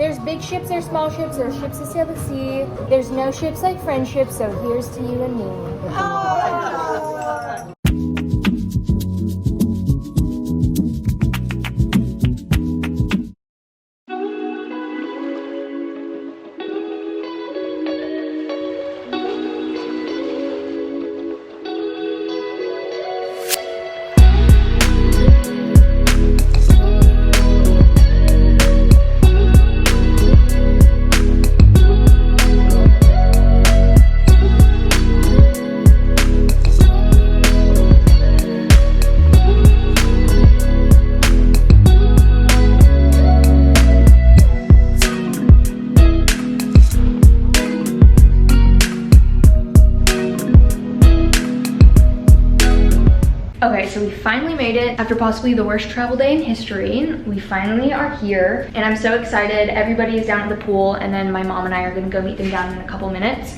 There's big ships, there's small ships, there's ships that sail the sea. There's no ships like friendships, so here's to you and me. Okay, so we finally made it after possibly the worst travel day in history. We finally are here and I'm so excited. Everybody is down at the pool and then my mom and I are gonna go meet them down in a couple minutes.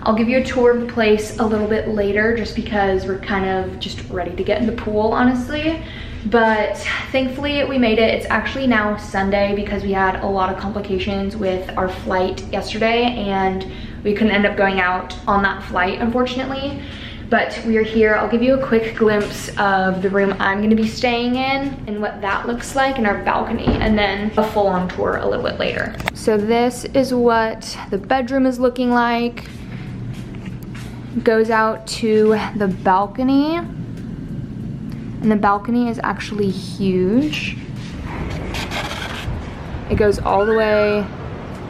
I'll give you a tour of the place a little bit later just because we're kind of just ready to get in the pool, honestly. But thankfully we made it. It's actually now Sunday because we had a lot of complications with our flight yesterday and we couldn't end up going out on that flight, unfortunately. But we are here. I'll give you a quick glimpse of the room I'm gonna be staying in and what that looks like in our balcony, and then a full-on tour a little bit later. So this is what the bedroom is looking like. Goes out to the balcony. And the balcony is actually huge. It goes all the way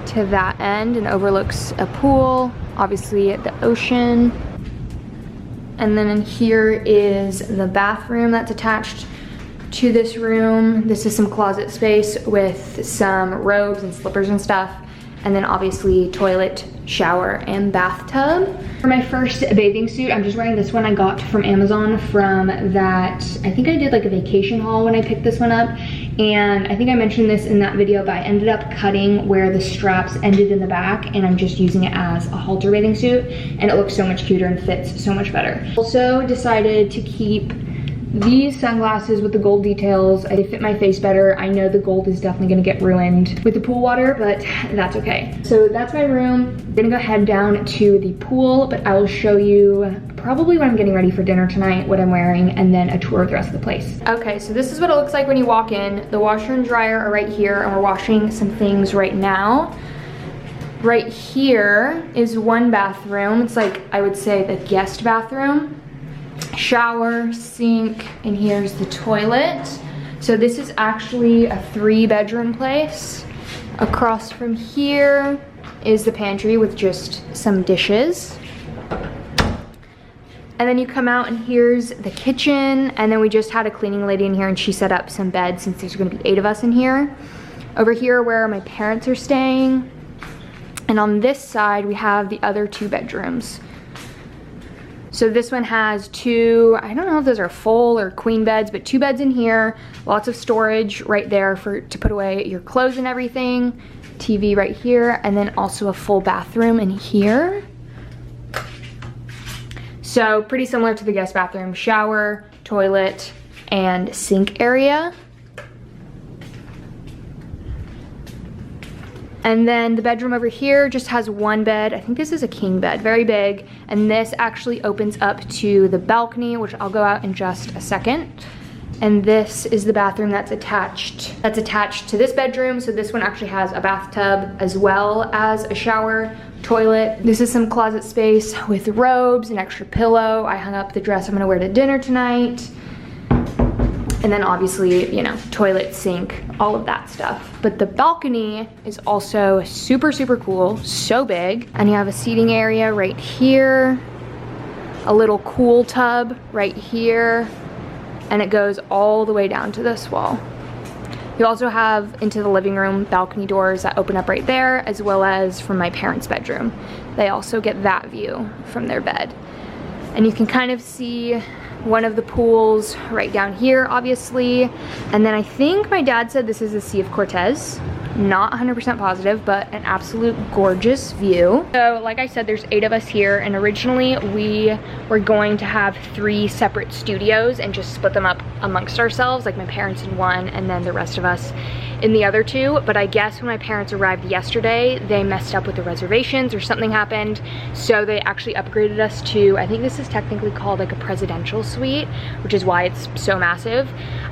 to that end and overlooks a pool, obviously the ocean. And then in here is the bathroom that's attached to this room. This is some closet space with some robes and slippers and stuff. And then obviously toilet, shower, and bathtub. For my first bathing suit, I'm just wearing this one I got from Amazon from that, I think I did like a vacation haul when I picked this one up. And I think I mentioned this in that video, but I ended up cutting where the straps ended in the back and I'm just using it as a halter bathing suit and it looks so much cuter and fits so much better. Also decided to keep these sunglasses with the gold details. They fit my face better. I know the gold is definitely gonna get ruined with the pool water, but that's okay. So that's my room. I'm gonna go head down to the pool, but I will show you probably when I'm getting ready for dinner tonight, what I'm wearing, and then a tour of the rest of the place. Okay, so this is what it looks like when you walk in. The washer and dryer are right here, and we're washing some things right now. Right here is one bathroom. It's like, I would say, the guest bathroom. Shower, sink, and here's the toilet. So this is actually a 3-bedroom place. Across from here is the pantry with just some dishes. And then you come out and here's the kitchen, and then we just had a cleaning lady in here and she set up some beds since there's gonna be 8 of us in here. Over here where my parents are staying. And on this side we have the other 2 bedrooms. So this one has 2, I don't know if those are full or queen beds, but 2 beds in here, lots of storage right there to put away your clothes and everything, TV right here, and then also a full bathroom in here. So pretty similar to the guest bathroom, shower, toilet, and sink area. And then the bedroom over here just has 1 bed. I think this is a king bed, very big. And this actually opens up to the balcony, which I'll go out in just a second. And this is the bathroom that's attached to this bedroom. So this one actually has a bathtub as well as a shower, toilet. This is some closet space with robes, an extra pillow. I hung up the dress I'm gonna wear to dinner tonight. And then obviously, you know, toilet, sink, all of that stuff. But the balcony is also super, super cool, so big. And you have a seating area right here, a little cool tub right here, and it goes all the way down to this wall. You also have into the living room balcony doors that open up right there, as well as from my parents' bedroom. They also get that view from their bed. And you can kind of see one of the pools right down here, obviously. And then I think my dad said this is the Sea of Cortez. Not 100% positive, but an absolute gorgeous view. So like I said, there's 8 of us here, and originally we were going to have 3 separate studios and just split them up amongst ourselves, like my parents in one and then the rest of us in the other two, but I guess when my parents arrived yesterday, they messed up with the reservations or something happened. So they actually upgraded us to, I think this is technically called like a presidential suite, which is why it's so massive.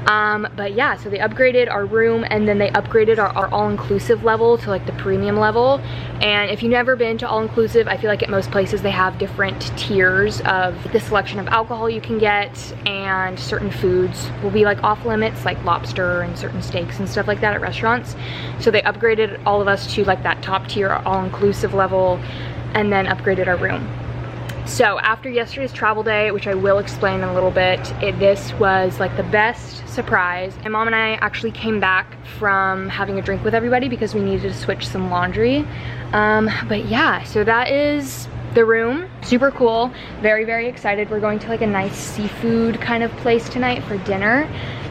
But yeah, so they upgraded our room, and then they upgraded our all-inclusive level to like the premium level. And if you've never been to all-inclusive, I feel like at most places they have different tiers of the selection of alcohol you can get, and certain foods will be like off limits, like lobster and certain steaks and stuff like that at restaurants. So they upgraded all of us to like that top tier all-inclusive level, and then upgraded our room. So after yesterday's travel day, which I will explain in a little bit, this was like the best surprise. My mom and I actually came back from having a drink with everybody because we needed to switch some laundry. But yeah, so that is the room. Super cool. Very, very excited. We're going to like a nice seafood kind of place tonight for dinner.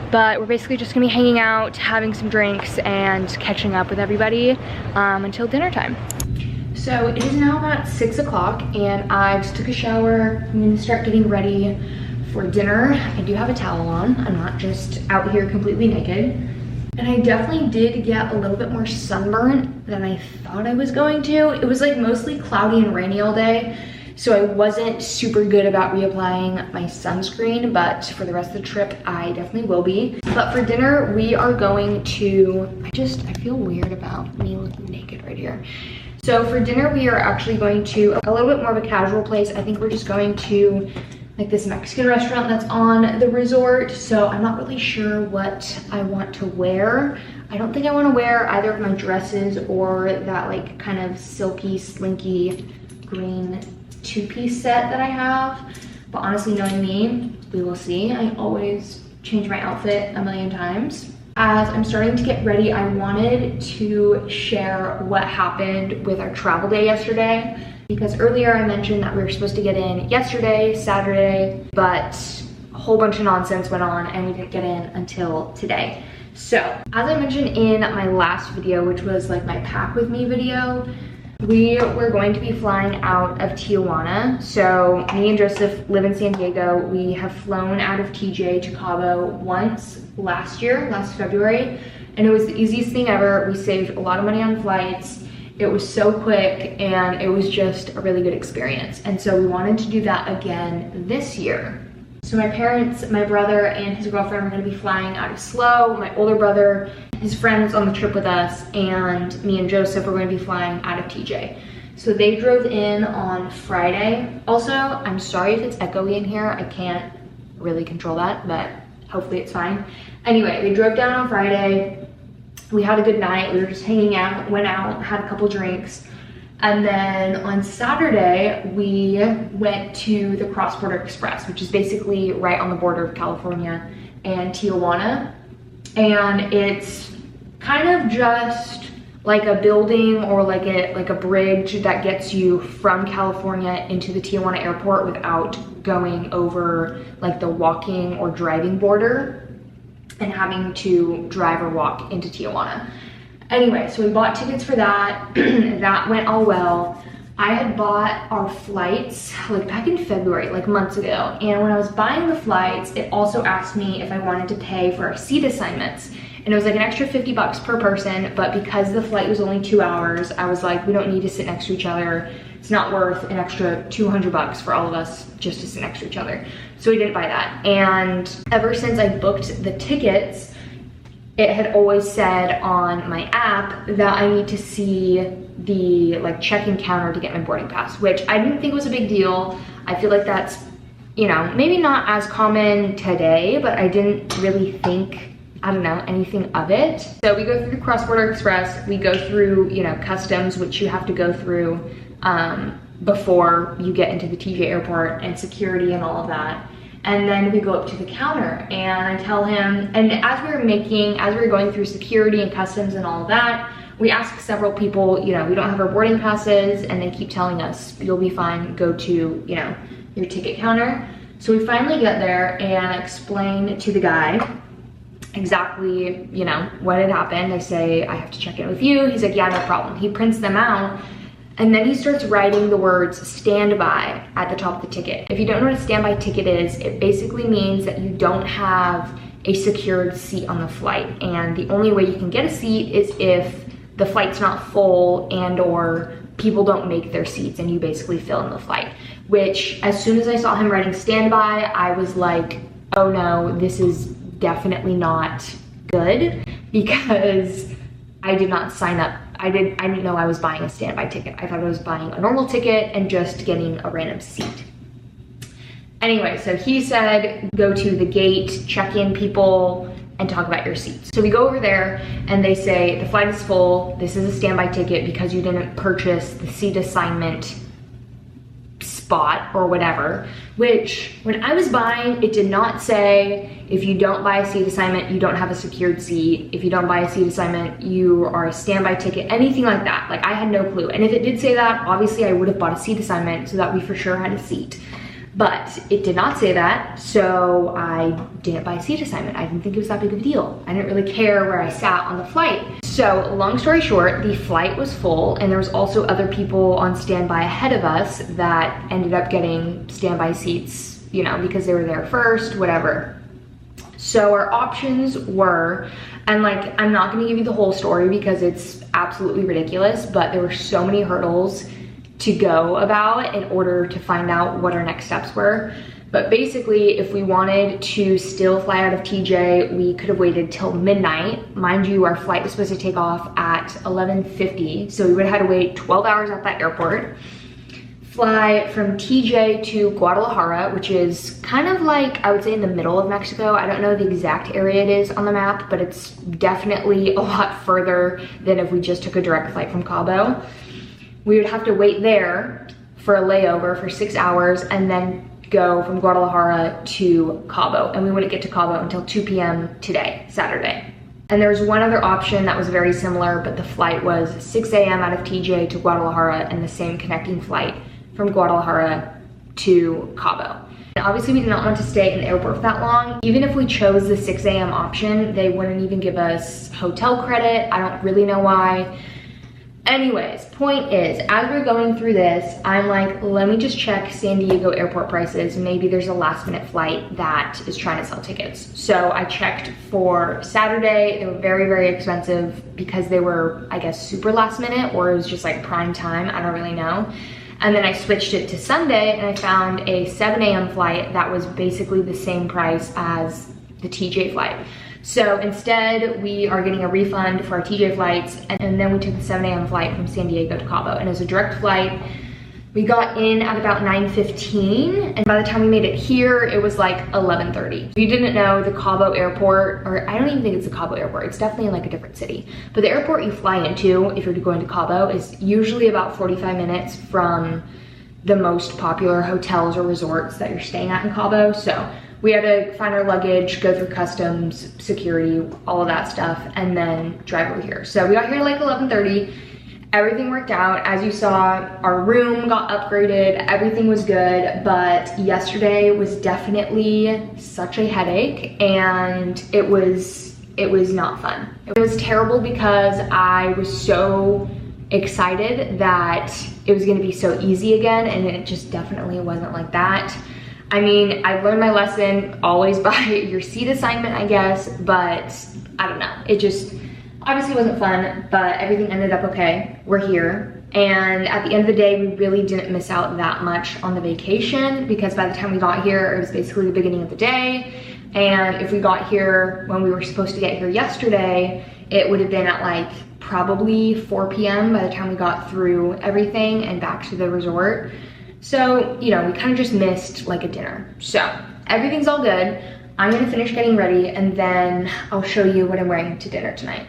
But we're basically just gonna be hanging out, having some drinks, and catching up with everybody until dinner time. So it is now about 6 o'clock, and I just took a shower. I'm gonna start getting ready for dinner. I do have a towel on. I'm not just out here completely naked. And I definitely did get a little bit more sunburnt than I thought I was going to. It was like mostly cloudy and rainy all day, so I wasn't super good about reapplying my sunscreen, but for the rest of the trip, I definitely will be. But for dinner, we are going to, I feel weird about me looking naked right here. So for dinner, we are actually going to a little bit more of a casual place. I think we're just going to like this Mexican restaurant that's on the resort. So I'm not really sure what I want to wear. I don't think I want to wear either of my dresses or that like kind of silky, slinky green two-piece set that I have. But honestly, knowing me, we will see. I always change my outfit a million times. As I'm starting to get ready, I wanted to share what happened with our travel day yesterday, because earlier I mentioned that we were supposed to get in yesterday, Saturday, but a whole bunch of nonsense went on and we didn't get in until today. So, as I mentioned in my last video, which was like my pack with me video, we were going to be flying out of Tijuana. So me and Joseph live in San Diego. We have flown out of TJ to Cabo once last February, and it was the easiest thing ever. We saved a lot of money on flights. It was so quick, and it was just a really good experience. And so we wanted to do that again this year. So my parents, my brother, and his girlfriend are gonna be flying out of SLO. My older brother, his friends on the trip with us, and me and Joseph are gonna be flying out of TJ. So they drove in on Friday. Also, I'm sorry if it's echoey in here. I can't really control that, but hopefully it's fine. Anyway, they drove down on Friday. We had a good night. We were just hanging out, went out, had a couple drinks. And then on Saturday, we went to the Cross Border Express, which is basically right on the border of California and Tijuana. And it's kind of just like a building or like a bridge that gets you from California into the Tijuana airport without going over like the walking or driving border and having to drive or walk into Tijuana. Anyway, so we bought tickets for that. That went all well. I had bought our flights like back in February, like months ago. And when I was buying the flights, it also asked me if I wanted to pay for our seat assignments. And it was like an extra 50 bucks per person, but because the flight was only 2 hours, I was like, we don't need to sit next to each other. It's not worth an extra 200 bucks for all of us just to sit next to each other. So we didn't buy that. And ever since I booked the tickets, it had always said on my app that I need to see the like check-in counter to get my boarding pass, which I didn't think was a big deal. I feel like that's, you know, maybe not as common today, but I didn't really think, I don't know, anything of it. So we go through the Cross Border Express, we go through, you know, customs, which you have to go through before you get into the TJ airport, and security and all of that. And then we go up to the counter and I tell him, and as we were going through security and customs and all of that, we ask several people, you know, we don't have our boarding passes, and they keep telling us, you'll be fine, go to, you know, your ticket counter. So we finally get there and I explain to the guy exactly, you know, what had happened. I say, I have to check in with you. He's like, yeah, no problem. He prints them out. And then he starts writing the words standby at the top of the ticket. If you don't know what a standby ticket is, it basically means that you don't have a secured seat on the flight. And the only way you can get a seat is if the flight's not full and or people don't make their seats and you basically fill in the flight. Which, as soon as I saw him writing standby, I was like, oh no, this is definitely not good, because I did not sign up. I didn't know I was buying a standby ticket. I thought I was buying a normal ticket and just getting a random seat. Anyway, so he said, go to the gate, check in people, and talk about your seats. So we go over there and they say, the flight is full. This is a standby ticket because you didn't purchase the seat assignment spot or whatever, which when I was buying, it did not say, if you don't buy a seat assignment, you don't have a secured seat. If you don't buy a seat assignment, you are a standby ticket, anything like that. Like, I had no clue. And if it did say that, obviously I would have bought a seat assignment so that we for sure had a seat. But it did not say that, so I didn't buy a seat assignment. I didn't think it was that big of a deal. I didn't really care where I sat on the flight. So long story short, the flight was full and there was also other people on standby ahead of us that ended up getting standby seats, you know, because they were there first, whatever. So our options were, and like, I'm not gonna give you the whole story because it's absolutely ridiculous, but there were so many hurdles to go about in order to find out what our next steps were. But basically, if we wanted to still fly out of TJ, we could have waited till midnight. Mind you, our flight was supposed to take off at 11:50, so we would have had to wait 12 hours at that airport. Fly from TJ to Guadalajara, which is kind of like, I would say, in the middle of Mexico. I don't know the exact area it is on the map, but it's definitely a lot further than if we just took a direct flight from Cabo. We would have to wait there for a layover for 6 hours and then go from Guadalajara to Cabo. And we wouldn't get to Cabo until 2 p.m. today, Saturday. And there was one other option that was very similar, but the flight was 6 a.m. out of TJ to Guadalajara and the same connecting flight from Guadalajara to Cabo. And obviously we did not want to stay in the airport for that long. Even if we chose the 6 a.m. option, they wouldn't even give us hotel credit. I don't really know why. Anyways, point is, as we're going through this, I'm like, let me just check San Diego airport prices. Maybe there's a last minute flight that is trying to sell tickets. So I checked for Saturday. They were very, very expensive because they were, I guess, super last minute, or it was just like prime time. I don't really know. And then I switched it to Sunday and I found a 7 a.m. flight that was basically the same price as the TJ flight. So instead, we are getting a refund for our TJ flights, and then we took the 7 a.m. flight from San Diego to Cabo, and it was a direct flight. We got in at about 9:15, and by the time we made it here, it was like 11:30. If you didn't know, the Cabo airport, or I don't even think it's the Cabo airport, it's definitely in like a different city, but the airport you fly into, if you're going to Cabo, is usually about 45 minutes from the most popular hotels or resorts that you're staying at in Cabo. So we had to find our luggage, go through customs, security, all of that stuff, and then drive over here. So we got here like 11:30. Everything worked out. As you saw, our room got upgraded. Everything was good, but yesterday was definitely such a headache, and it was not fun. It was terrible because I was so excited that it was gonna be so easy again, and it just definitely wasn't like that. I mean, I've learned my lesson, always buy your seat assignment, I guess, but I don't know. It just obviously wasn't fun, but everything ended up okay. We're here. And at the end of the day, we really didn't miss out that much on the vacation because by the time we got here, it was basically the beginning of the day. And if we got here when we were supposed to get here yesterday, it would have been at like probably 4 p.m. by the time we got through everything and back to the resort. So, you know, we kind of just missed like a dinner. So everything's all good. I'm gonna finish getting ready and then I'll show you what I'm wearing to dinner tonight.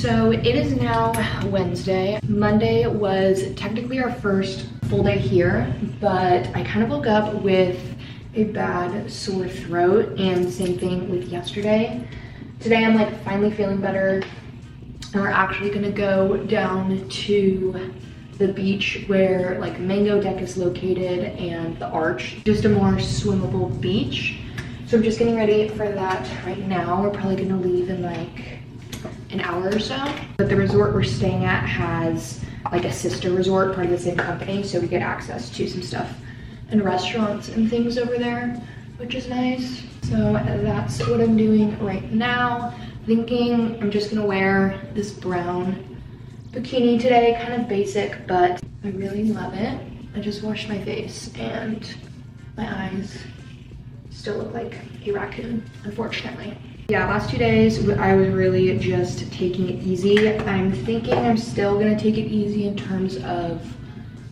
So it is now Wednesday. Monday was technically our first full day here, but I kind of woke up with a bad sore throat, and same thing with yesterday. Today I'm like finally feeling better, and we're actually gonna go down to the beach where like Mango Deck is located and the Arch, just a more swimmable beach. So I'm just getting ready for that right now. We're probably gonna leave in like an hour or so. But the resort we're staying at has like a sister resort, part of the same company, so we get access to some stuff and restaurants and things over there, which is nice. So that's what I'm doing right now. Thinking I'm just gonna wear this brown bikini today, kind of basic, but I really love it. I just washed my face and my eyes still look like a raccoon, unfortunately. Yeah, last 2 days I was really just taking it easy. I'm thinking I'm still gonna take it easy in terms of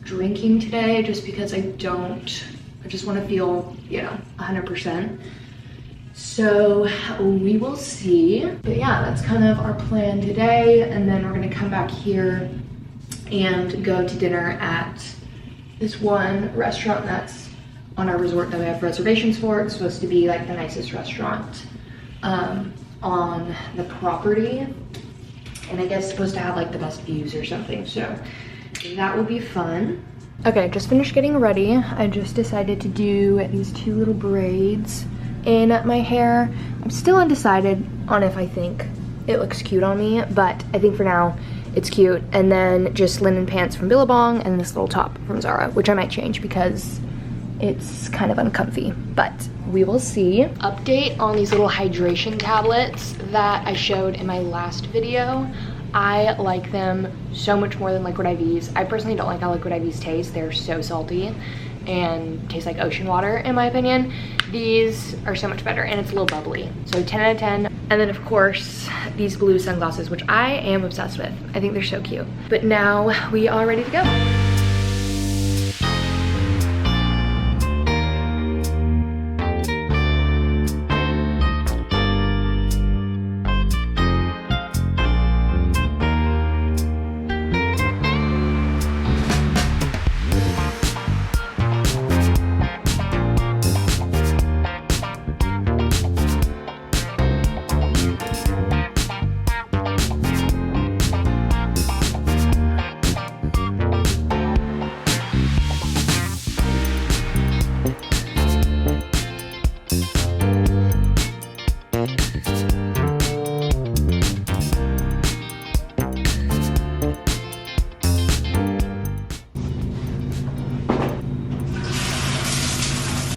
drinking today, just because I just wanna feel, 100%. So we will see. But yeah, that's kind of our plan today. And then we're gonna come back here and go to dinner at this one restaurant that's on our resort that we have reservations for. It's supposed to be like the nicest restaurant on the property. And I guess supposed to have like the best views or something. So that will be fun. Okay, just finished getting ready. I just decided to do these 2 little braids in my hair. I'm still undecided on if I think it looks cute on me, but I think for now it's cute. And then just linen pants from Billabong and this little top from Zara, which I might change because it's kind of uncomfy, but we will see. Update on these little hydration tablets that I showed in my last video. I like them so much more than liquid IVs. I personally don't like how liquid IVs taste. They're so salty and taste like ocean water in my opinion. These are so much better, and it's a little bubbly. So 10 out of 10. And then of course, these blue sunglasses, which I am obsessed with. I think they're so cute. But now we are ready to go.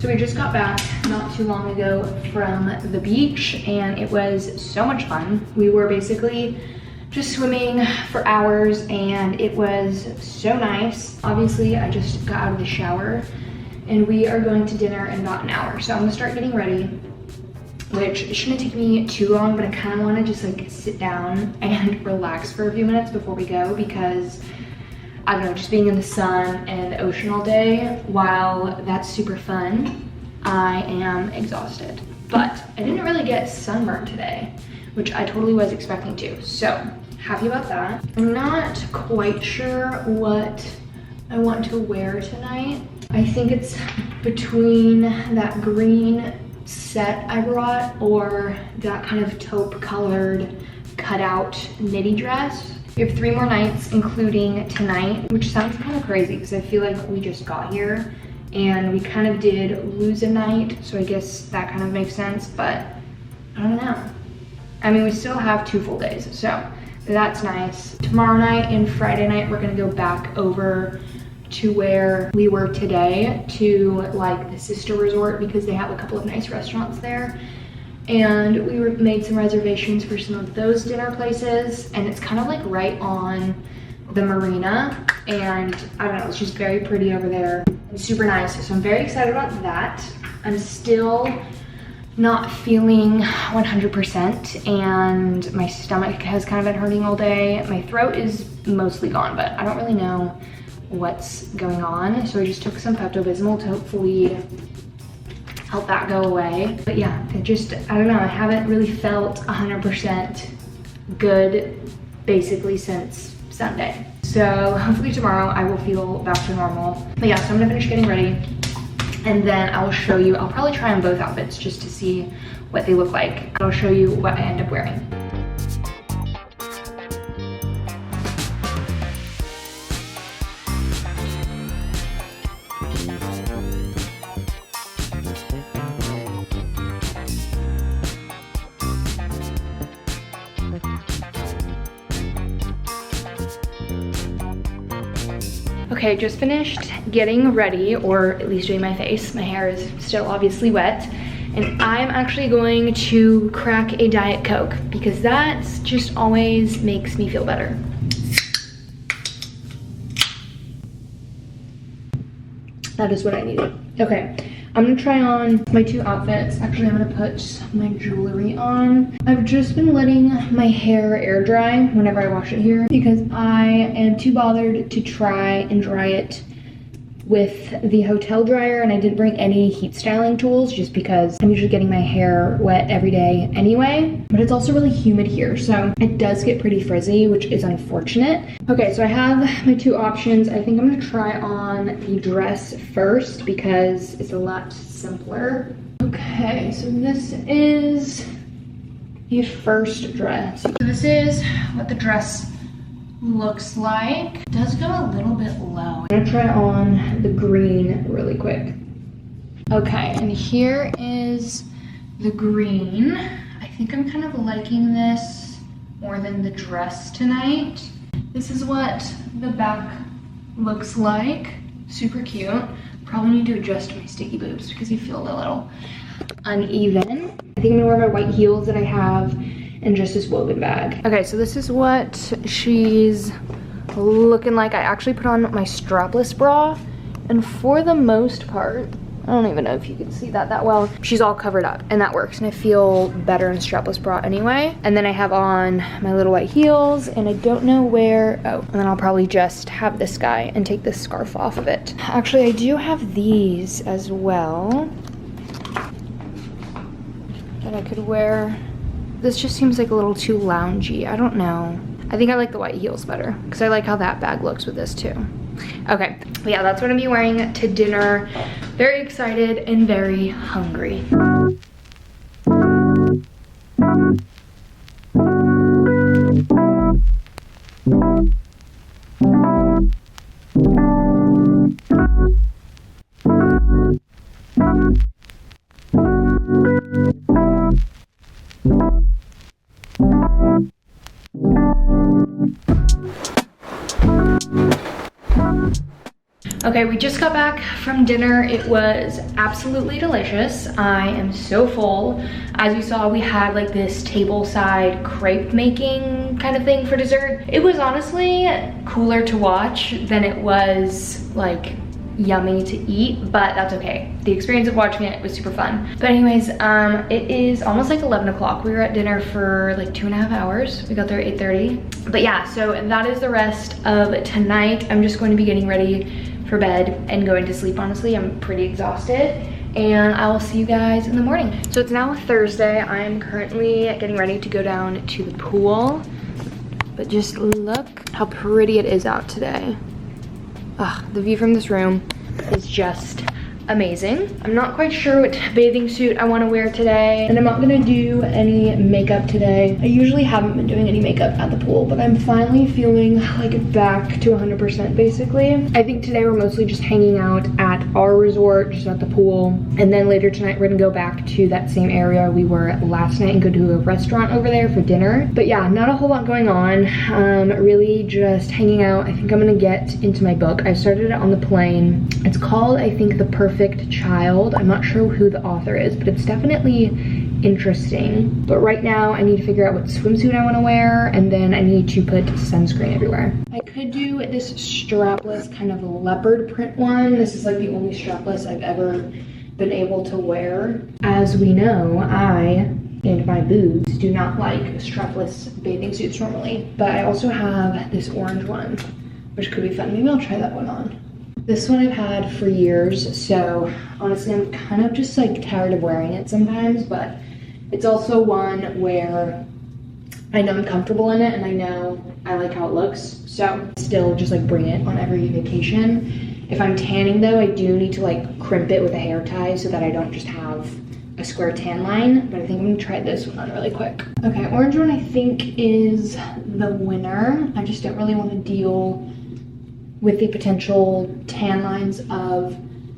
So we just got back not too long ago from the beach, and it was so much fun. We were basically just swimming for hours, and it was so nice. Obviously, I just got out of the shower, and we are going to dinner in about an hour. So I'm gonna start getting ready, which shouldn't take me too long, but I kind of want to just like sit down and relax for a few minutes before we go, because I don't know, just being in the sun and the ocean all day, while that's super fun, I am exhausted. But I didn't really get sunburned today, which I totally was expecting to. So happy about that. I'm not quite sure what I want to wear tonight. I think it's between that green set I brought or that kind of taupe colored cutout knitty dress. We have 3 more nights, including tonight, which sounds kind of crazy because I feel like we just got here and we kind of did lose a night, so I guess that kind of makes sense, but I don't know. I mean, we still have 2 full days, so that's nice. Tomorrow night and Friday night, we're gonna go back over to where we were today, to like the sister resort, because they have a couple of nice restaurants there. And we made some reservations for some of those dinner places, and it's kind of like right on the marina, and I don't know, it's just very pretty over there and super nice. So I'm very excited about that. I'm still not feeling 100%, and my stomach has kind of been hurting all day. My throat is mostly gone, but I don't really know what's going on. So I just took some Pepto-Bismol to hopefully help that go away. But yeah, I don't know, I haven't really felt 100% good basically since Sunday. So hopefully tomorrow I will feel back to normal. But yeah, so I'm gonna finish getting ready and then I will show you, I'll probably try on both outfits just to see what they look like. I'll show you what I end up wearing. Okay, just finished getting ready, or at least doing my face. My hair is still obviously wet. And I'm actually going to crack a Diet Coke because that just always makes me feel better. That is what I needed. Okay, I'm gonna try on my two outfits. Actually, I'm gonna put my jewelry on. I've just been letting my hair air dry whenever I wash it here because I am too bothered to try and dry it with the hotel dryer, and I didn't bring any heat styling tools just because I'm usually getting my hair wet every day anyway. But it's also really humid here, so it does get pretty frizzy, which is unfortunate. Okay, so I have my two options. I think I'm gonna try on the dress first because it's a lot simpler. Okay, so this is the first dress. So this is what the dress looks like. It does go a little bit low. I'm gonna try on the green really quick. Okay, and here is the green. I think I'm kind of liking this more than the dress tonight. This is what the back looks like. Super cute. Probably need to adjust my sticky boobs because you feel a little uneven. I think I'm gonna wear my white heels that I have and just this woven bag. Okay, so this is what she's looking like. I actually put on my strapless bra, and for the most part, I don't even know if you can see that well, she's all covered up, and that works, and I feel better in a strapless bra anyway. And then I have on my little white heels, and I don't know where, oh, and then I'll probably just have this guy and take this scarf off of it. Actually, I do have these as well that I could wear. This just seems like a little too loungy. I don't know. I think I like the white heels better because I like how that bag looks with this too. Okay, but yeah, that's what I'm gonna be wearing to dinner. Very excited and very hungry. Okay, we just got back from dinner. It was absolutely delicious. I am so full. As you saw, we had like this table-side crepe making kind of thing for dessert. It was honestly cooler to watch than it was like yummy to eat, but that's okay. The experience of watching it was super fun. But anyways, it is almost like 11 o'clock. We were at dinner for like 2.5 hours. We got there at 8:30. But yeah, so that is the rest of tonight. I'm just going to be getting ready for bed and going to sleep. Honestly, I'm pretty exhausted, and I will see you guys in the morning. So it's now Thursday. I am currently getting ready to go down to the pool, but just look how pretty it is out today. Ugh, the view from this room is just amazing. I'm not quite sure what bathing suit I want to wear today, and I'm not gonna do any makeup today. I usually haven't been doing any makeup at the pool, but I'm finally feeling like back to 100% basically. I think today we're mostly just hanging out at our resort, just at the pool, and then later tonight we're gonna go back to that same area we were last night and go to a restaurant over there for dinner. But yeah, not a whole lot going on. Really just hanging out. I think I'm gonna get into my book. I started it on the plane. It's called, I think, The Perfect Child. I'm not sure who the author is, but it's definitely interesting. But right now I need to figure out what swimsuit I want to wear, and then I need to put sunscreen everywhere. I could do this strapless kind of leopard print one. This is like the only strapless I've ever been able to wear. As we know, I and my boobs do not like strapless bathing suits normally, but I also have this orange one, which could be fun. Maybe I'll try that one on. This one I've had for years, so honestly I'm kind of just like tired of wearing it sometimes, but it's also one where I know I'm comfortable in it and I know I like how it looks. So still just like bring it on every vacation. If I'm tanning though, I do need to like crimp it with a hair tie so that I don't just have a square tan line. But I think I'm gonna try this one on really quick. Okay, orange one I think is the winner. I just don't really want to deal with the potential tan lines of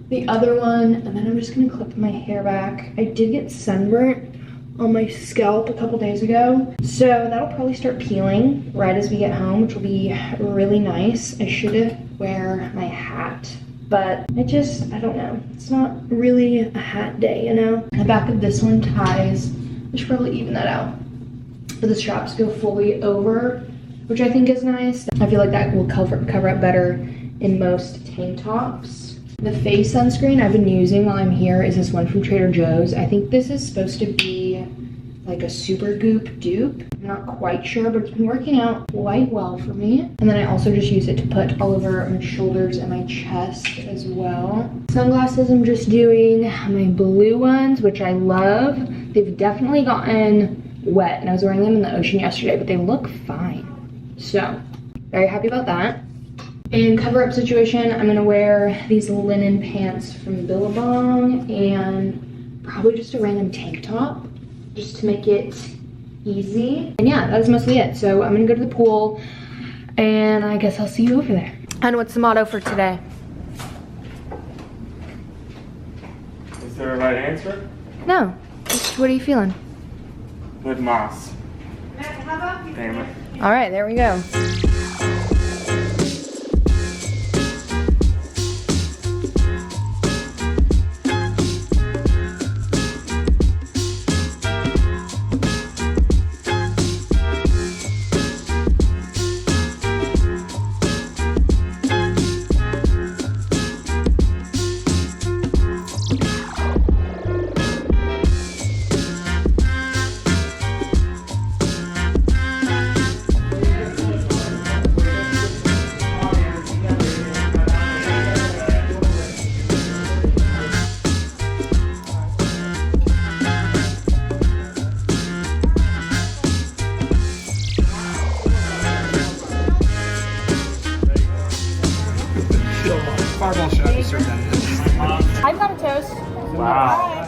the other one. And then I'm just gonna clip my hair back. I did get sunburnt on my scalp a couple days ago, so that'll probably start peeling right as we get home, which will be really nice. I should wear my hat, but I don't know, it's not really a hat day, you know. The back of this one ties. I should probably even that out, but the straps go fully over, which I think is nice. I feel like that will cover up better in most tank tops. The face sunscreen I've been using while I'm here is this one from Trader Joe's. I think this is supposed to be like a super goop dupe. I'm not quite sure, but it's been working out quite well for me. And then I also just use it to put all over my shoulders and my chest as well. Sunglasses, I'm just doing my blue ones, which I love. They've definitely gotten wet, and I was wearing them in the ocean yesterday, but they look fine. So, very happy about that. In cover-up situation, I'm gonna wear these linen pants from Billabong and probably just a random tank top, just to make it easy. And yeah, that is mostly it. So I'm gonna go to the pool and I guess I'll see you over there. And what's the motto for today? Is there a right answer? No, just what are you feeling? Good moss. Damn it. All right, there we go. Fireball shot to serve that. I've got a toast. Wow.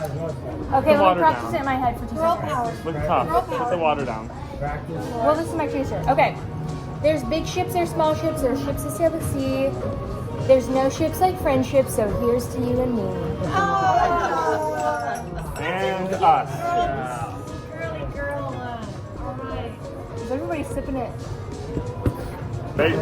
Okay, let water me practice down. it in my head for 2 seconds. Look tough. Put the water down. Well, this is my chaser. Okay. There's big ships, there's small ships, there's ships that sail the sea. There's no ships like friendships, so here's to you and me. And us. Girly girl one. All right. Is everybody sipping it? They,